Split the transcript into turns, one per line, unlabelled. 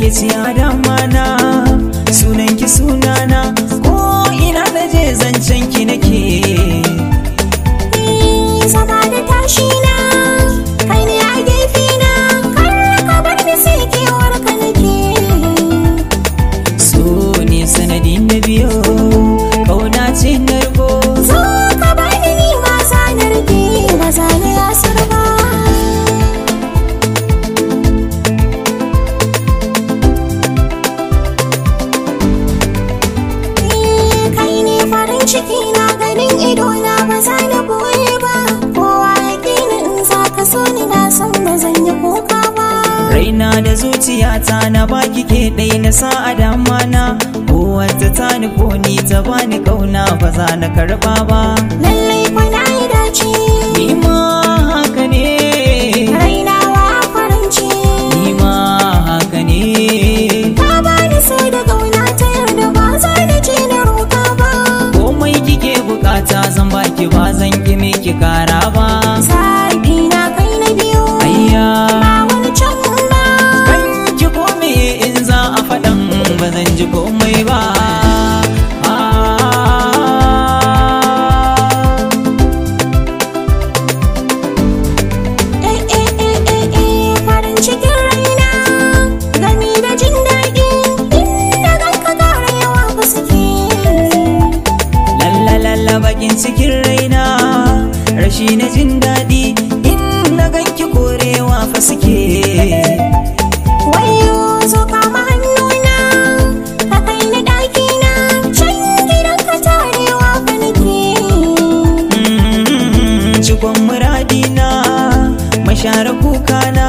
ke ci a damana, sunan ki sunana, ko ina na je zancen ki nake.
Zama da tashi na kai ne a gefe na, kar ka bar ni sai kewar ka nake.
So ne sanadin na biyo, kauna ce na riko.
Zo ka bar ni ma za na rike, ba za na yasar ba. Kai ne farin ciki na, ganin ido na ba za na boye ba. Kowa ya gini in za ka so ni, na san ba zan yi kuka ba.
Raina da zuciyata na baki ke ɗai na sa a damana, kowata ta nufo ni ta bani kauna ba za na karɓa ba.
Lallai kwana ya dace,
Ni ma haka ne,
raina wa faranci.
ni ma haka ne.
Ka bani so da kauna ta yarda, ba za na je na roka ba.
Komai kike bukata zan baki, ba zan ki miki kara ba.
Zaɓi na kai na biyu,
Ayya
ba wani can ba.
kan ki kome in za a faɗan ba zan ji komai ba.
Farin cikin raina, gani da jin daɗi, inda ganka ƙara yawa ba suke.
Lalla bakin cikin raina, rashi na jin daɗi, in na ganki korewa fa suke.
Wayo zo kama hannuna, ka kai ni ɗakina, can gidanka tarewa fa nake.
Cikon muradina, mashare kukana,